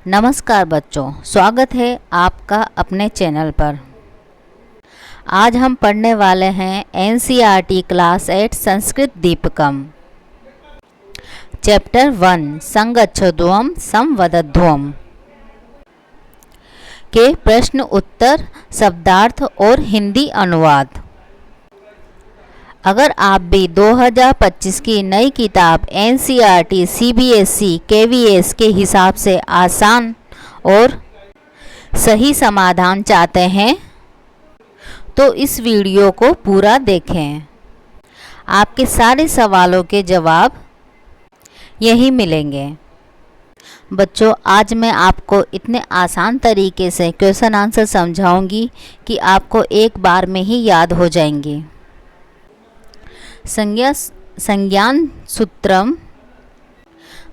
नमस्कार बच्चों, स्वागत है आपका अपने चैनल पर। आज हम पढ़ने वाले हैं एनसीईआरटी क्लास 8 संस्कृत दीपकम चैप्टर 1 संगच्छध्वम संवदध्वम के प्रश्न उत्तर, शब्दार्थ और हिंदी अनुवाद। अगर आप भी 2025 की नई किताब एनसीईआरटी सीबीएसई केवीएस के हिसाब से आसान और सही समाधान चाहते हैं तो इस वीडियो को पूरा देखें। आपके सारे सवालों के जवाब यही मिलेंगे। बच्चों, आज मैं आपको इतने आसान तरीके से क्वेश्चन आंसर समझाऊंगी कि आपको एक बार में ही याद हो जाएंगे। संज्ञान सूत्रम।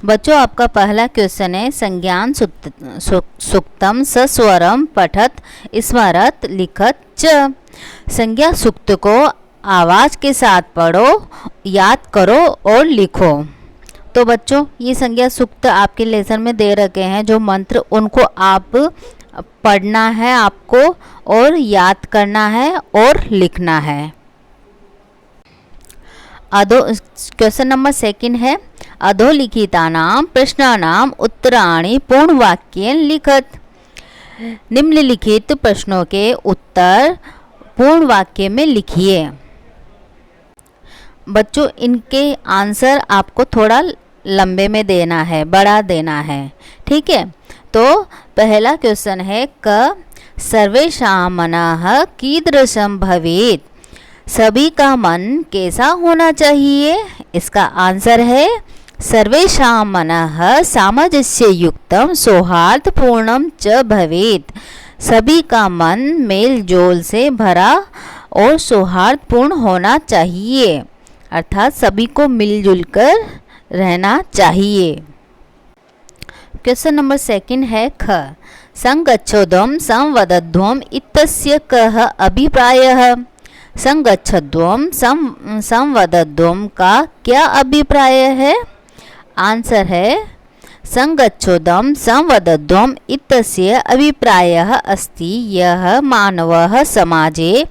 बच्चों, आपका पहला क्वेश्चन है संज्ञान सूक्तम सस्वरम पठत स्मरत लिखत च। संज्ञा सूक्त को आवाज के साथ पढ़ो, याद करो और लिखो। तो बच्चों, ये संज्ञा सूक्त आपके लेसन में दे रखे हैं। जो मंत्र उनको आप पढ़ना है आपको और याद करना है और लिखना है। क्वेश्चन नंबर 2 है अधोलिखितानां प्रश्नानां उत्तराणि पूर्ण वाक्येन लिखत। निम्नलिखित प्रश्नों के उत्तर पूर्ण वाक्य में लिखिए। बच्चों, इनके आंसर आपको थोड़ा लंबे में देना है, बड़ा देना है, ठीक है। तो पहला क्वेश्चन है क सर्वेषां मनः कीदृशं भवेत्। सभी का मन कैसा होना चाहिए। इसका आंसर है सर्वेषां मनः सामंजस्य युक्तम सौहार्दपूर्णम च भवेत्। सभी का मन मेल जोल से भरा और सौहार्दपूर्ण होना चाहिए, अर्थात सभी को मिलजुल कर रहना चाहिए। क्वेश्चन नंबर 2 है ख संगच्छध्वम संवदध्वम इत्यस्य कः अभिप्रायः। संगच्छध्वम संवदध्वम का क्या अभिप्राय है। आंसर है संगच्छोदम संवदध्वम इत्यस्य अभिप्रायः अस्ति यः मानवः समाजे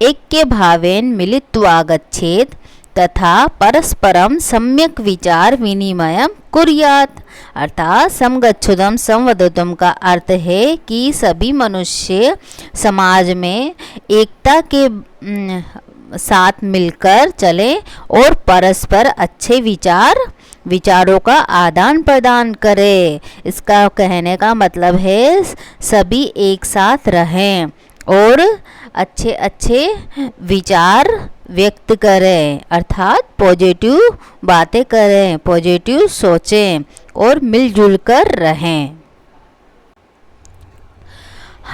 ऐक्यभावेन मिलित्वा गच्छेत् तथा परस्परम सम्यक विचार विनिमयम कुर्यात्। अर्थात संगच्छोदम संवदध्वम का अर्थ है कि सभी मनुष्य समाज में एकता के साथ मिलकर चले और परस्पर अच्छे विचारों का आदान प्रदान करें। इसका कहने का मतलब है सभी एक साथ रहें और अच्छे अच्छे विचार व्यक्त करें, अर्थात पॉजिटिव बातें करें, पॉजिटिव सोचें और मिलजुल कर रहें।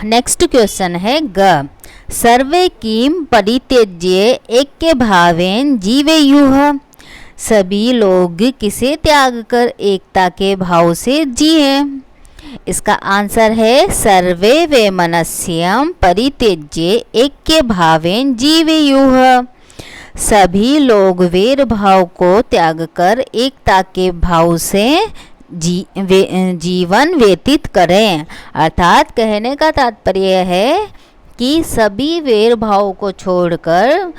नेक्स्ट क्वेश्चन है ग सर्वे किम परित्यज्य ऐक्यभावेन जीवेयुः। सभी लोग किसे त्याग कर एकता के भाव से जिए। इसका आंसर है सर्वे वैमनस्यं परित्यज्य ऐक्यभावेन जीवेयुः। सभी लोग वैर भाव को त्याग कर एकता के भाव से जीवन व्यतीत करें। अर्थात कहने का तात्पर्य है कि सभी वैर भाव को छोड़कर,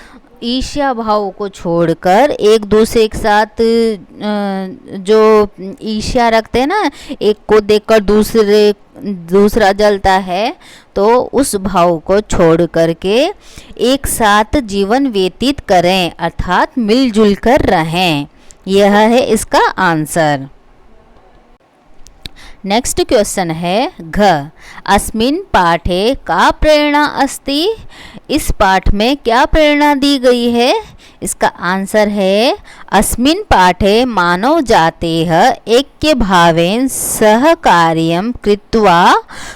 ईर्ष्या भाव को छोड़कर, एक दूसरे के साथ जो ईर्ष्या रखते हैं ना, एक को देखकर दूसरा जलता है, तो उस भाव को छोड़ करके एक साथ जीवन व्यतीत करें, अर्थात मिलजुल कर रहें। यह है इसका आंसर। नेक्स्ट क्वेश्चन है घ अस्मिन् पाठे का प्रेरणा अस्ति। इस पाठ में क्या प्रेरणा दी गई है। इसका आंसर है अस्मिन् पाठे मानव जातेः ऐक्यभावेन सहकार्यं कृत्वा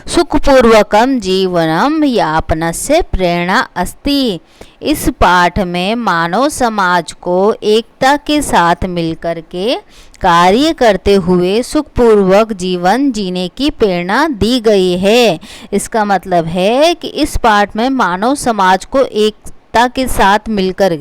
सुखपूर्वकं जीवनं यापनस्य प्रेरणा अस्ति। इस पाठ में मानव समाज को एकता के साथ मिलकर के कार्य करते हुए सुखपूर्वक जीवन जीने की प्रेरणा दी गई है। इसका मतलब है कि इस पाठ में मानव समाज को एकता के साथ मिलकर,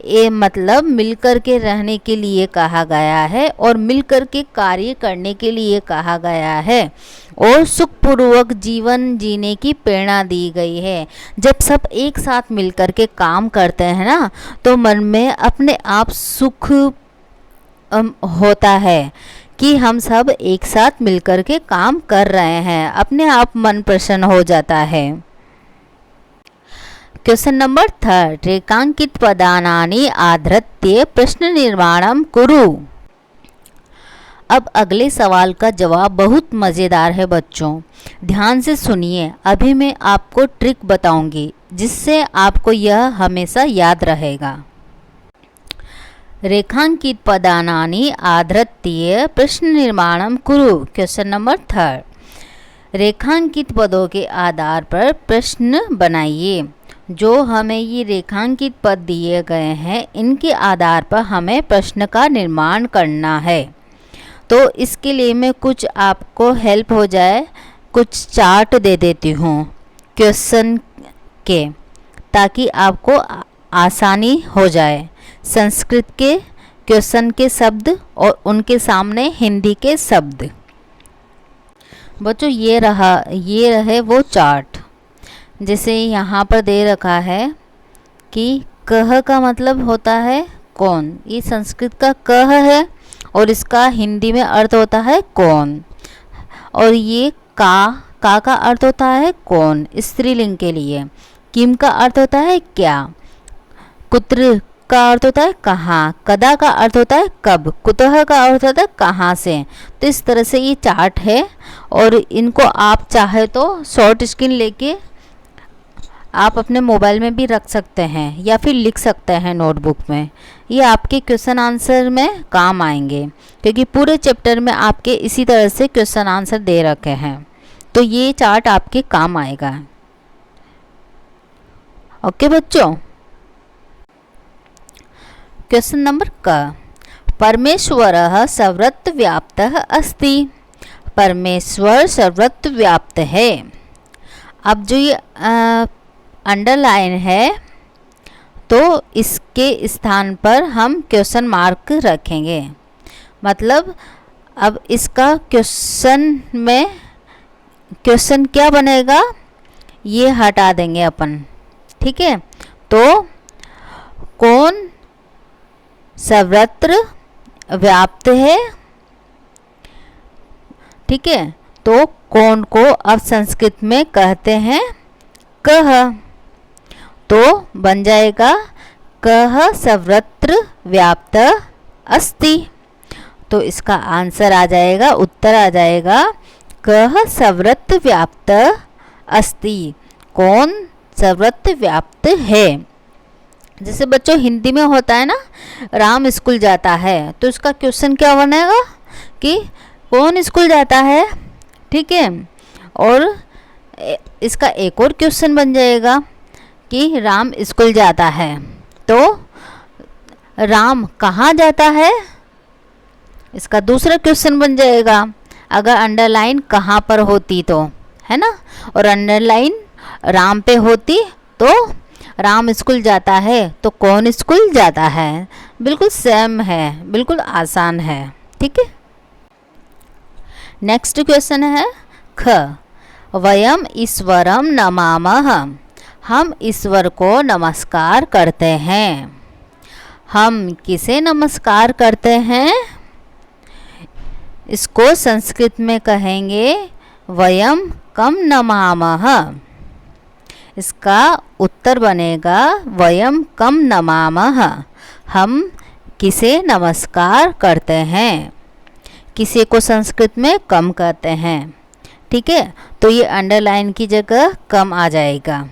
ये मतलब मिलकर के रहने के लिए कहा गया है और मिलकर के कार्य करने के लिए कहा गया है और सुखपूर्वक जीवन जीने की प्रेरणा दी गई है। जब सब एक साथ मिलकर के काम करते हैं ना, तो मन में अपने आप सुख होता है कि हम सब एक साथ मिलकर के काम कर रहे हैं, अपने आप मन प्रसन्न हो जाता है। क्वेश्चन नंबर 3, रेखांकित पदानानि आधृत्य प्रश्न निर्माणम कुरु। अब अगले सवाल का जवाब बहुत मज़ेदार है बच्चों, ध्यान से सुनिए। अभी मैं आपको ट्रिक बताऊंगी जिससे आपको यह हमेशा याद रहेगा। रेखांकित पदानानि आधृत्य प्रश्न निर्माणम कुरु। क्वेश्चन नंबर 3, रेखांकित पदों के आधार पर प्रश्न बनाइए। जो हमें ये रेखांकित पद दिए गए हैं, इनके आधार पर हमें प्रश्न का निर्माण करना है। तो इसके लिए मैं कुछ आपको हेल्प हो जाए, कुछ चार्ट दे देती हूँ क्वेश्चन के, ताकि आपको आसानी हो जाए। संस्कृत के क्वेश्चन के शब्द और उनके सामने हिंदी के शब्द। बच्चों ये रहे वो चार्ट। जैसे यहाँ पर दे रखा है कि कह का मतलब होता है कौन, ये संस्कृत का कह है और इसका हिंदी में अर्थ होता है कौन। और ये का अर्थ होता है कौन स्त्रीलिंग के लिए। किम का अर्थ होता है क्या। कुत्र का अर्थ होता है कहाँ। कदा का अर्थ होता है कब। कुतः का अर्थ होता है कहाँ से। तो इस तरह से ये चार्ट है और इनको आप चाहे तो शॉर्ट स्क्रीन लेके आप अपने मोबाइल में भी रख सकते हैं या फिर लिख सकते हैं नोटबुक में। ये आपके क्वेश्चन आंसर में काम आएंगे, क्योंकि पूरे चैप्टर में आपके इसी तरह से क्वेश्चन आंसर दे रखे हैं। तो ये चार्ट आपके काम आएगा। ओके बच्चों। क्वेश्चन नंबर क, परमेश्वरः सर्वत्र व्याप्तः अस्ति। परमेश्वर सर्वत्र व्याप्त है। अब जो ये अंडरलाइन है, तो इसके स्थान पर हम क्वेश्चन मार्क रखेंगे। मतलब अब इसका क्वेश्चन क्या बनेगा, ये हटा देंगे अपन। ठीक है, तो कौन सर्वत्र व्याप्त है। ठीक है, तो कौन को अब संस्कृत में कहते हैं कह। तो बन जाएगा कह सर्वत्र व्याप्त अस्ति। तो इसका आंसर आ जाएगा, उत्तर आ जाएगा कह सर्वत्र व्याप्त अस्ति। कौन सर्वत्र व्याप्त है। जैसे बच्चों हिंदी में होता है ना, राम स्कूल जाता है, तो इसका क्वेश्चन क्या बनेगा कि कौन स्कूल जाता है। ठीक है, और इसका एक और क्वेश्चन बन जाएगा कि राम स्कूल जाता है, तो राम कहाँ जाता है, इसका दूसरा क्वेश्चन बन जाएगा। अगर अंडरलाइन कहाँ पर होती तो, है ना, और अंडरलाइन राम पे होती तो राम स्कूल जाता है तो कौन स्कूल जाता है। बिल्कुल सेम है, बिल्कुल आसान है। ठीक है। नेक्स्ट क्वेश्चन है ख, वयम ईश्वरम नमामः। हम ईश्वर को नमस्कार करते हैं। हम किसे नमस्कार करते हैं, इसको संस्कृत में कहेंगे वयम कम नमामः। इसका उत्तर बनेगा वयम कम नमामः। हम किसे नमस्कार करते हैं। किसी को संस्कृत में कम कहते हैं। ठीक है, तो ये अंडरलाइन की जगह कम आ जाएगा।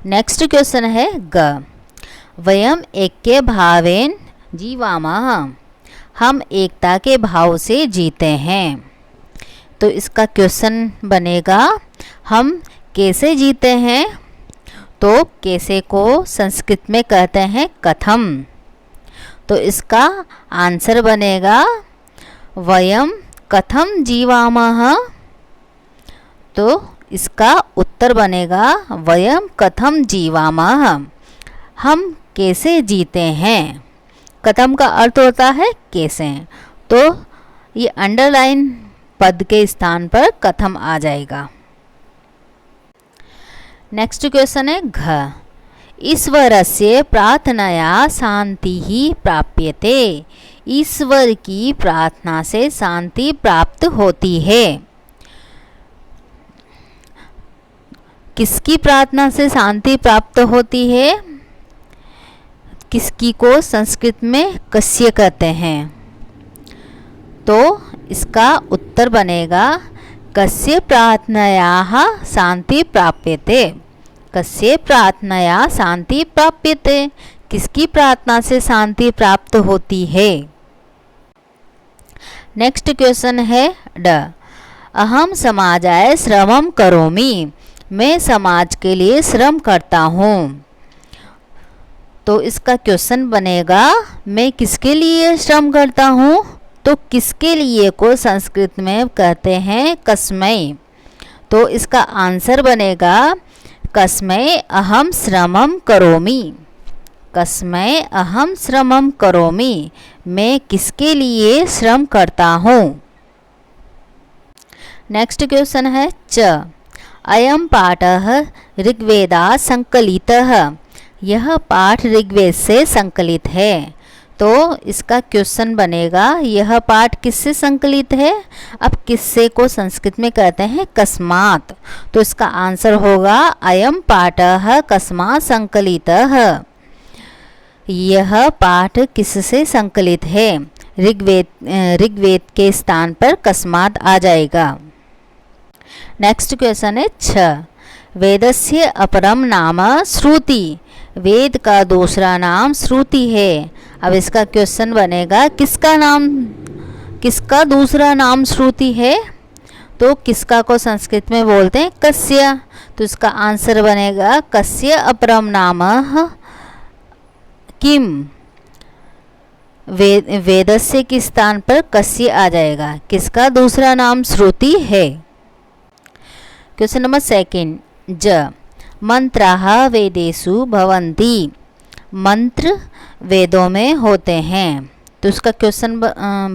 नेक्स्ट क्वेश्चन है ग, वयम ऐक्य भावेन जीवामः। हम एकता के भाव से जीते हैं। तो इसका क्वेश्चन बनेगा हम कैसे जीते हैं। तो कैसे को संस्कृत में कहते हैं कथम। तो इसका आंसर बनेगा वयम कथम जीवामः। तो इसका उत्तर बनेगा वयम कथम जीवामः, हम कैसे जीते हैं। कथम का अर्थ होता है कैसे, तो ये अंडरलाइन पद के स्थान पर कथम आ जाएगा। नेक्स्ट क्वेश्चन है घ, ईश्वरस्य प्रार्थनया शांति ही प्राप्यते, ईश्वर की प्रार्थना से शांति प्राप्त होती है। किसकी प्रार्थना से शांति प्राप्त होती है, किसकी को संस्कृत में कस्य कहते हैं, तो इसका उत्तर बनेगा कस्य प्रार्थनयाः शांति प्राप्यते, कस्य प्रार्थनया शांति प्राप्यते, किसकी प्रार्थना से शांति प्राप्त होती है। नेक्स्ट क्वेश्चन है ड, अहम समाजाय श्रमम करोमि, मैं समाज के लिए श्रम करता हूँ, तो इसका क्वेश्चन बनेगा मैं किसके लिए श्रम करता हूँ, तो किसके लिए को संस्कृत में कहते हैं कस्मै, तो इसका आंसर बनेगा कस्मै अहम श्रमम करोमि, कस्मै अहम श्रमम करोमि, मैं किसके लिए श्रम करता हूँ। नेक्स्ट क्वेश्चन है च, अयम पाठः ऋग्वेदात् संकलितः, यह पाठ ऋग्वेद से संकलित है, तो इसका क्वेश्चन बनेगा यह पाठ किससे संकलित है। अब किससे को संस्कृत में कहते हैं कस्मात्, तो इसका आंसर होगा अयम पाठः कस्मात् संकलितः, यह पाठ किससे संकलित है, ऋग्वेद के स्थान पर कस्मात् आ जाएगा। नेक्स्ट क्वेश्चन है छ, वेदस्य अपरम नाम श्रुति, वेद का दूसरा नाम श्रुति है। अब इसका क्वेश्चन बनेगा किसका दूसरा नाम श्रुति है, तो किसका को संस्कृत में बोलते हैं कस्य, तो इसका आंसर बनेगा कस्य अपरम नाम किम, वेदस्य के स्थान पर कस्य आ जाएगा, किसका दूसरा नाम श्रुति है। क्वेश्चन नंबर सेकंड ज, मंत्राः वेदेषु भवन्ति, मंत्र वेदों में होते हैं, तो उसका क्वेश्चन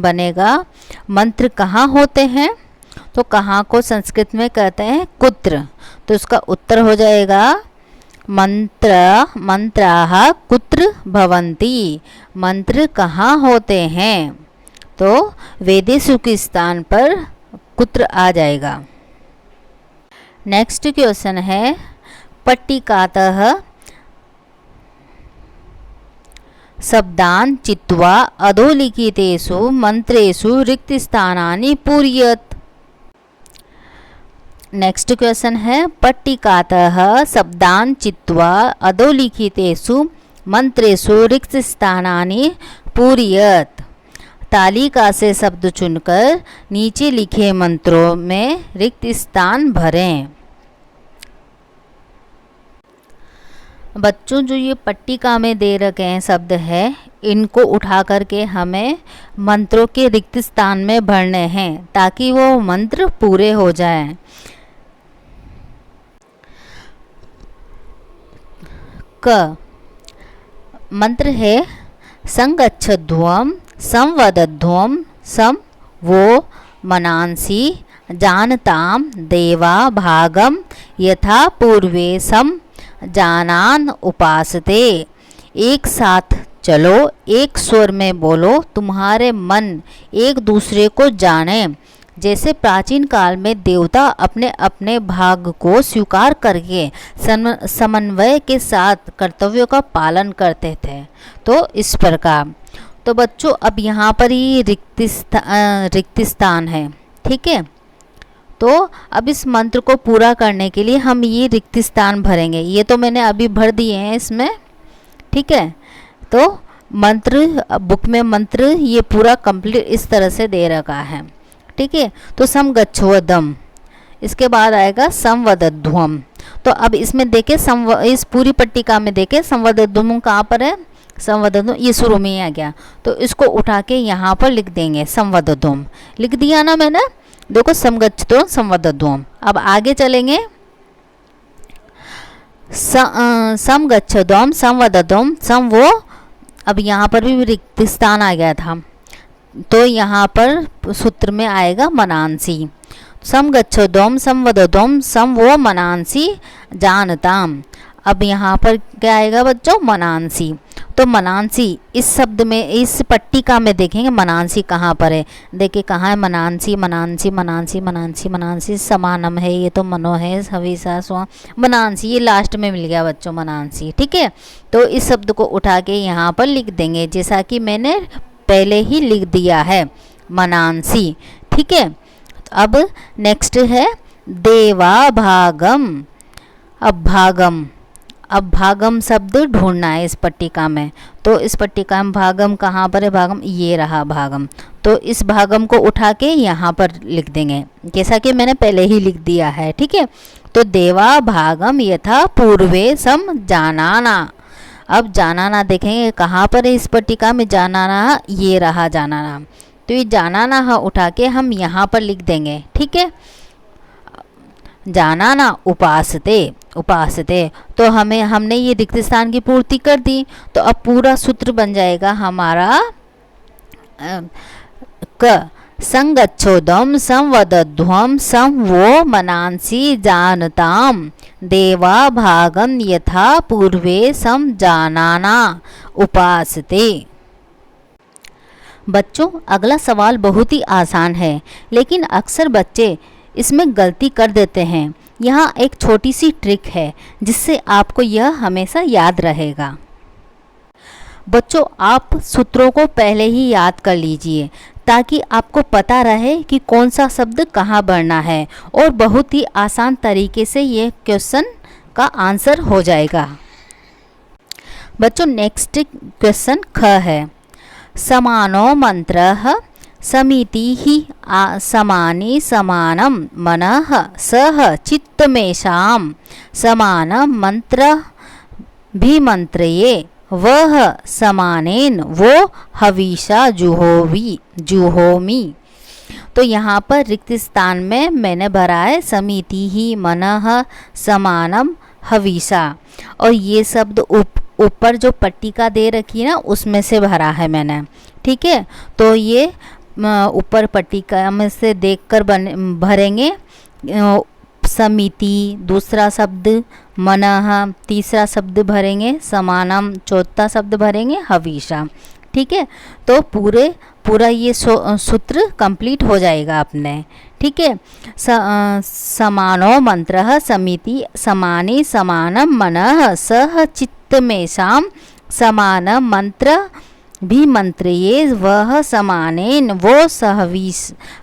बनेगा मंत्र कहाँ होते हैं, तो कहाँ को संस्कृत में कहते हैं कुत्र, तो उसका उत्तर हो जाएगा मंत्राः कुत्र भवन्ति, मंत्र कहाँ होते हैं, तो वेदेषु के स्थान पर कुत्र आ जाएगा। नेक्स्ट क्वेश्चन है पट्टिकातः शब्दान् चित्वा अधोलिखितेषु मंत्रेषु रिक्तस्थानानि पूरयेत्। नेक्स्ट क्वेश्चन है पट्टिकातः शब्दान् चित्वा अधोलिखितेषु मंत्रेषु रिक्तस्थानानि पूरयेत्, तालिका से शब्द चुनकर नीचे लिखे मंत्रों में रिक्त स्थान भरें। बच्चों जो ये पट्टिका में दे रखे हैं शब्द है, इनको उठा करके हमें मंत्रों के रिक्त स्थान में भरने हैं ताकि वो मंत्र पूरे हो जाएं। क मंत्र है संगच्छध्वम संवदध्वम सम वो मनांसी जानताम देवा भागम यथा पूर्वे सम जानान उपासते। एक साथ चलो, एक स्वर में बोलो, तुम्हारे मन एक दूसरे को जाने। जैसे प्राचीन काल में देवता अपने अपने भाग को स्वीकार करके समन्वय के साथ कर्तव्यों का पालन करते थे, तो इस प्रकार। तो बच्चों अब यहाँ पर ही रिक्त स्थान है, ठीक है। तो अब इस मंत्र को पूरा करने के लिए हम ये रिक्त स्थान भरेंगे। ये तो मैंने अभी भर दिए हैं इसमें, ठीक है। तो मंत्र बुक में मंत्र ये पूरा कंप्लीट इस तरह से दे रखा है, ठीक है। तो सम गच्छोदम, इसके बाद आएगा संवदध्वम। तो अब इसमें देखे इस पूरी पट्टिका में देखे संवदध्वम कहाँ पर है, संवदध्वम ये शुरू में ही आ गया, तो इसको उठा के यहाँ पर लिख देंगे संवदध्वम। लिख दिया ना मैंने। देखो समगच्छतो संवदध्वम। अब आगे चलेंगे, समगच्छध्वम संवदध्वम सम वो, अब यहाँ पर भी रिक्त स्थान आ गया था, तो यहाँ पर सूत्र में आएगा मनांसी। समगच्छध्वम संवदध्वम सम वो मनांसी जानताम। अब यहाँ पर क्या आएगा बच्चों, मनांसी। तो मनांसी इस शब्द में, इस पट्टिका में देखेंगे मनांसी कहाँ पर है। देखिए कहाँ है मनांसी, मनांसी मनांसी मनांसी मनांसी, समानम है, ये तो मनो है, हविषा स्व मनांसी, ये लास्ट में मिल गया बच्चों मनांसी। ठीक है, तो इस शब्द को उठा के यहाँ पर लिख देंगे, जैसा कि मैंने पहले ही लिख दिया है, मनांसी। ठीक है, अब नेक्स्ट है देवा भागम। अब भागम, अब भागम शब्द ढूंढना है इस पट्टिका में। तो इस पट्टिका में भागम कहाँ पर है, भागम ये रहा भागम। तो इस भागम को उठा के यहाँ पर लिख देंगे, जैसा कि मैंने पहले ही लिख दिया है। ठीक है, तो देवा भागम यथा पूर्वे सम जानाना। अब जानाना देखेंगे कहाँ पर है इस पट्टिका में, जानाना ये रहा जानाना। तो ये जानाना उठा के हम यहाँ पर लिख देंगे। ठीक है, जानाना उपासते, उपासते, तो हमने ये रिक्त स्थान की पूर्ति कर दी। तो अब पूरा सूत्र बन जाएगा हमारा क संगच्छोदम संवदध्वम सम वो मनांसी जानताम देवा भागम यथा पूर्वे सम जानाना उपासते। बच्चों अगला सवाल बहुत ही आसान है, लेकिन अक्सर बच्चे इसमें गलती कर देते हैं। यहाँ एक छोटी सी ट्रिक है जिससे आपको यह हमेशा याद रहेगा। बच्चों आप सूत्रों को पहले ही याद कर लीजिए ताकि आपको पता रहे कि कौन सा शब्द कहाँ बढ़ना है, और बहुत ही आसान तरीके से ये क्वेश्चन का आंसर हो जाएगा। बच्चों नेक्स्ट क्वेश्चन ख है, समानो मंत्रः समितिहि समानि समानं मनः सह चित्तमेषां समानं मंत्र भिमंत्रये वह समानेन वो हविषा जुहोमि। तो यहाँ पर रिक्त स्थान में मैंने भरा है समिति ही मनः समानम हविषा, और ये शब्द ऊपर जो पट्टिका दे रखी है ना उसमें से भरा है मैंने। ठीक है, तो ये ऊपर पट्टिका में से देखकर भरेंगे। समिति दूसरा शब्द, मनः तीसरा शब्द भरेंगे, समानम चौथा शब्द भरेंगे, हविषा। ठीक है, तो पूरा ये सूत्र कंप्लीट हो जाएगा अपने। ठीक है, समानो मंत्रः समिति समानि समानम मनः सह चित्तमेषां समानम मंत्र भी मंत्रिये वह समानेन वो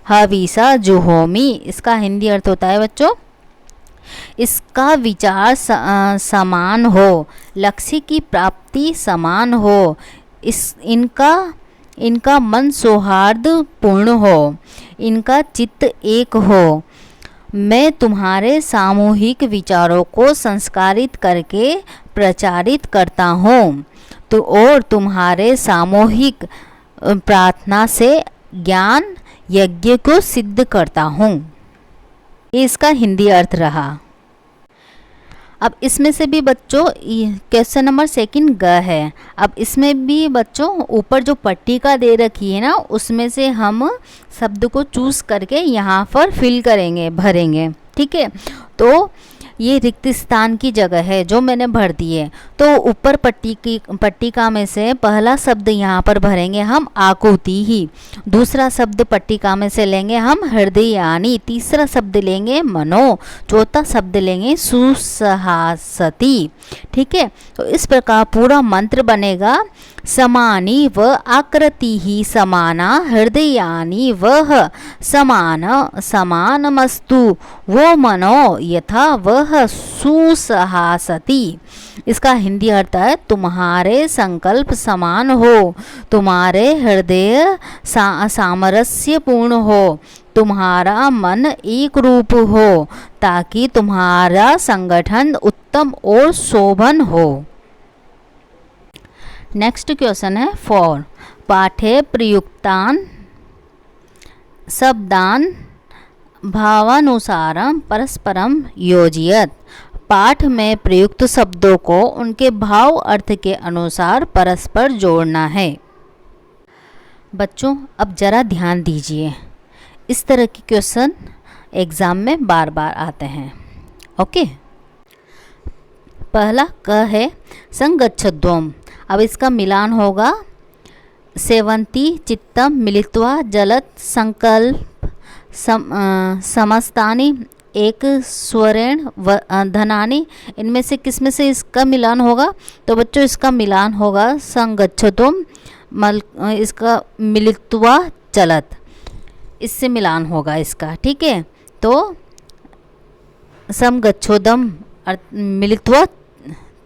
हविषा जुहोमि। इसका हिंदी अर्थ होता है बच्चों, इसका विचार समान हो, लक्ष्य की प्राप्ति समान हो, इनका मन सौहार्द पूर्ण हो, इनका चित्त एक हो। मैं तुम्हारे सामूहिक विचारों को संस्कारित करके प्रचारित करता हूँ, तो और तुम्हारे सामूहिक प्रार्थना से ज्ञान यज्ञ को सिद्ध करता हूँ। इसका हिंदी अर्थ रहा। अब इसमें से भी बच्चों क्वेश्चन नंबर सेकंड ग है। अब इसमें भी बच्चों ऊपर जो पट्टिका दे रखी है ना उसमें से हम शब्द को चूज करके यहाँ पर फिल करेंगे, भरेंगे। ठीक है, तो ये रिक्त स्थान की जगह है जो मैंने भर दी है। तो ऊपर पट्टिका में से पहला शब्द यहाँ पर भरेंगे हम आकुति ही, दूसरा शब्द पट्टिका में से लेंगे हम हृदयानी, तीसरा शब्द लेंगे मनो, चौथा शब्द लेंगे सुसहासति। ठीक है, तो इस प्रकार पूरा मंत्र बनेगा। समानी व आकृति ही समाना हृदयानी वह समानमस्तु वो मनो यथा वह सुसहासति। इसका हिंदी अर्थ है तुम्हारे संकल्प समान हो, तुम्हारे हृदय सामरस्यपूर्ण हो, तुम्हारा मन एक रूप हो, ताकि तुम्हारा संगठन उत्तम और शोभन हो। नेक्स्ट क्वेश्चन है 4 पाठे प्रयुक्तान शब्दान भावानुसारम परस्परम योजयत। पाठ में प्रयुक्त शब्दों को उनके भाव अर्थ के अनुसार परस्पर जोड़ना है। बच्चों अब ज़रा ध्यान दीजिए, इस तरह के क्वेश्चन एग्ज़ाम में बार बार आते हैं। ओके, पहला क है संगच्छध्वम। अब इसका मिलान होगा सेवंती चित्तम मिलित्वा जलत संकल्प समस्तानि एक स्वरेण धनानि। इनमें से किस में से इसका मिलान होगा? तो बच्चों इसका मिलान होगा संगच्छध्वम, इसका मिलित्वा चलत, इससे मिलान होगा इसका। ठीक है, तो समगच्छोदम मिलित्वा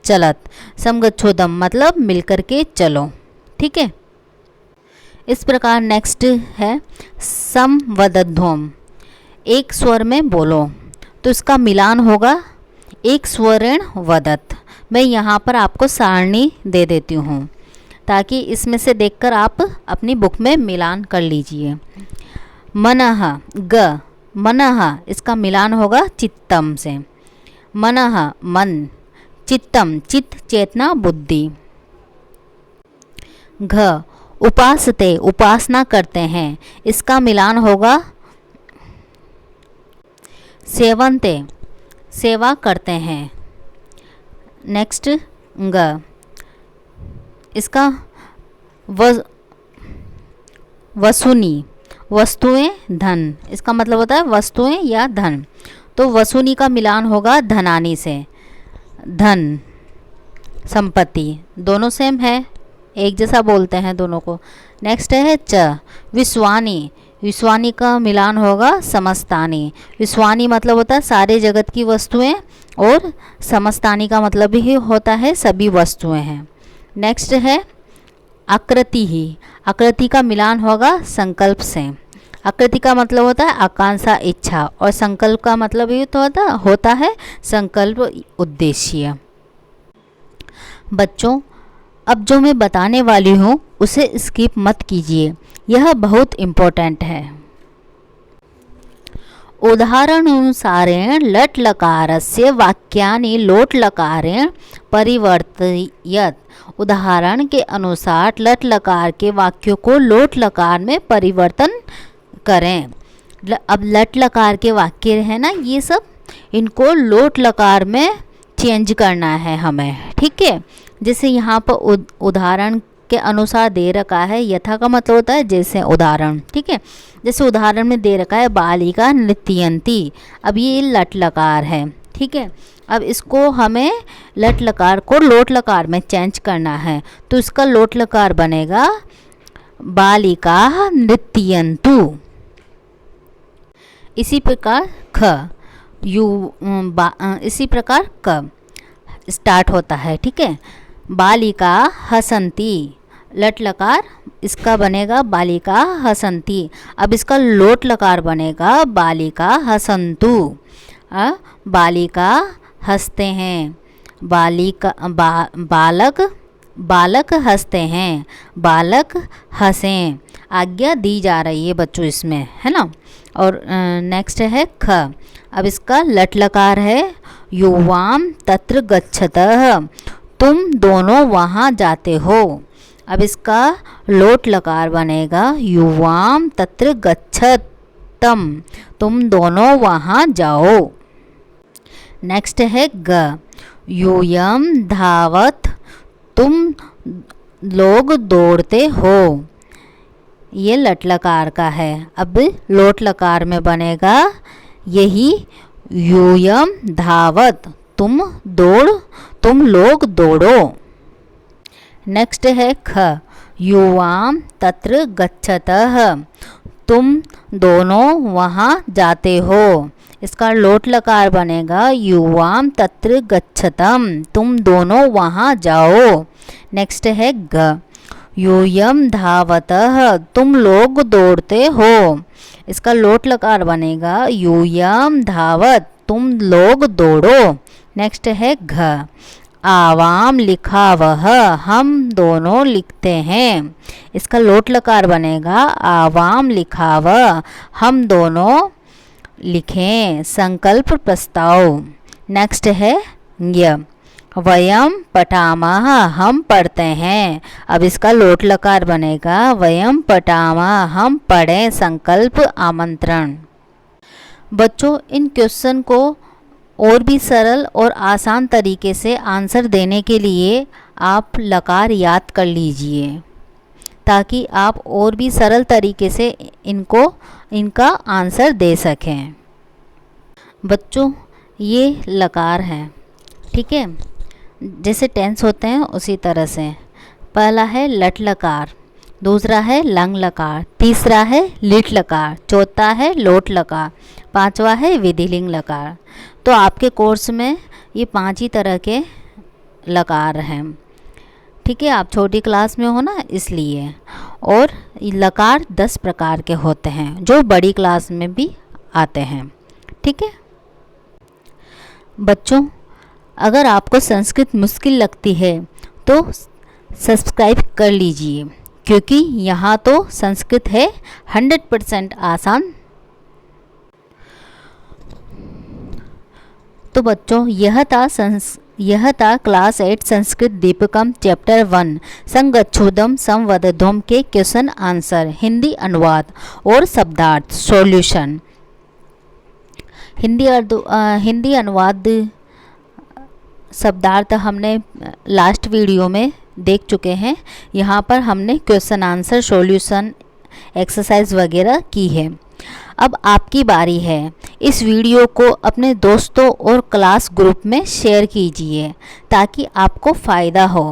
चलत, समगच्छोदम मतलब मिलकर के चलो। ठीक है, इस प्रकार नेक्स्ट है समवदध्वम, एक स्वर में बोलो। तो इसका मिलान होगा एक स्वरेण वदत। मैं यहाँ पर आपको सारणी दे देती हूँ ताकि इसमें से देखकर आप अपनी बुक में मिलान कर लीजिए। मनः ग, मनः इसका मिलान होगा चित्तम से, मनः मन, चित्तम चित्त चेतना बुद्धि। घ उपासते उपासना करते हैं, इसका मिलान होगा सेवन्ते सेवा करते हैं। नेक्स्ट ग, इसका वसुनी वस्तुएं धन, इसका मतलब होता है वस्तुएं या धन। तो वसुनी का मिलान होगा धनानी से, धन संपत्ति, दोनों सेम है, एक जैसा बोलते हैं दोनों को। नेक्स्ट है च विश्वानी, विश्वानी का मिलान होगा समस्तानी। विश्वानी मतलब होता है सारे जगत की वस्तुएं और समस्तानी का मतलब ही होता है सभी वस्तुएं हैं। नेक्स्ट है आकृति ही, आकृति का मिलान होगा संकल्प से। आकृति का मतलब होता है आकांक्षा इच्छा और संकल्प का मतलब ही तो होता है संकल्प उद्देश्य। बच्चों अब जो मैं बताने वाली हूँ उसे स्किप मत कीजिए, यह बहुत इम्पोर्टेंट है। उदाहरणानुसारेण लट् लकारस्य वाक्यानि लोट् लकारेण परिवर्तयत। उदाहरण के अनुसार लट् लकार के वाक्यों को लोट लकार में परिवर्तन करें। अब लट् लकार के वाक्य है ना ये सब, इनको लोट लकार में चेंज करना है हमें। ठीक है, जैसे यहाँ पर उदाहरण के अनुसार दे रखा है, यथा का मतलब होता है जैसे उदाहरण। ठीक है, जैसे उदाहरण में दे रखा है बालिका नृत्यंती, अब ये लट् लकार है। ठीक है, अब इसको हमें लट् लकार को लोट लकार में चेंज करना है, तो इसका लोट लकार बनेगा बालिका नृत्यंतु। इसी प्रकार ख इसी प्रकार क स्टार्ट होता है। ठीक है, बालिका हसंती, लट लकार इसका बनेगा बालिका हसंती। अब इसका लोट लकार बनेगा बालिका हसंतु। बालिका हंसते हैं, बालक हंसते हैं, बालक हंसें। आज्ञा दी जा रही है बच्चों इसमें, है ना। और नेक्स्ट है ख, अब इसका लट लकार है युवाम तत्र गच्छतः, तुम दोनों वहाँ जाते हो। अब इसका लोट लकार बनेगा युवाम तत्र गच्छतम, तुम दोनों वहाँ जाओ। नेक्स्ट है ग, यूयम धावत, तुम लोग दौड़ते हो। ये लट लकार का है। अब लोट लकार में बनेगा यही यूयम धावत, तुम लोग दौड़ो। नेक्स्ट है ख, युवाम तत्र गच्छतः, तुम दोनों वहाँ जाते हो। इसका लोट लकार बनेगा युवाम तत्र गच्छतम, तुम दोनों वहाँ जाओ। नेक्स्ट है ग, यूयम धावतः, तुम लोग दौड़ते हो। इसका लोट लकार बनेगा यूयम धावत, तुम लोग दौड़ो। नेक्स्ट है घ, आवाम लिखा वह, हम दोनों लिखते हैं। इसका लोट लकार बनेगा आवाम लिखा वह, हम दोनों लिखें। संकल्प प्रस्ताव। नेक्स्ट है य, वयम पठामः, हम पढ़ते हैं। अब इसका लोट लकार बनेगा वयम पठामः, हम पढ़ें। संकल्प आमंत्रण। बच्चों, इन क्वेश्चन को और भी सरल और आसान तरीके से आंसर देने के लिए आप लकार याद कर लीजिए, ताकि आप और भी सरल तरीके से इनका आंसर दे सकें। बच्चों, ये लकार हैं, ठीक है, जैसे टेंस होते हैं उसी तरह से। पहला है लट लकार, दूसरा है लंग लकार, तीसरा है लिट लकार, चौथा है लोट लकार, पांचवा है विधिलिंग लकार। तो आपके कोर्स में ये 5 ही तरह के लकार हैं, ठीक है। आप छोटी क्लास में हो ना, इसलिए। और लकार 10 प्रकार के होते हैं जो बड़ी क्लास में भी आते हैं, ठीक है। बच्चों, अगर आपको संस्कृत मुश्किल लगती है तो सब्सक्राइब कर लीजिए, क्योंकि यहाँ तो संस्कृत है 100% आसान। तो बच्चों, यह था क्लास 8 संस्कृत दीपकम चैप्टर 1 संगच्छोदम संवदधोम के क्वेश्चन आंसर, हिंदी अनुवाद और शब्दार्थ सॉल्यूशन। हिंदी अनुवाद शब्दार्थ हमने लास्ट वीडियो में देख चुके हैं। यहाँ पर हमने क्वेश्चन आंसर सॉल्यूशन एक्सरसाइज वगैरह की है। अब आपकी बारी है। इस वीडियो को अपने दोस्तों और क्लास ग्रुप में शेयर कीजिए ताकि आपको फ़ायदा हो।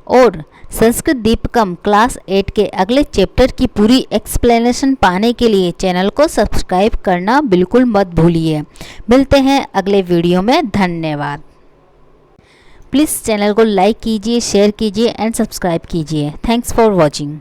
और संस्कृत दीपकम क्लास 8 के अगले चैप्टर की पूरी एक्सप्लेनेशन पाने के लिए चैनल को सब्सक्राइब करना बिल्कुल मत भूलिए। मिलते हैं अगले वीडियो में। धन्यवाद। प्लीज़ चैनल को लाइक कीजिए, शेयर कीजिए एंड सब्सक्राइब कीजिए। Thanks for watching.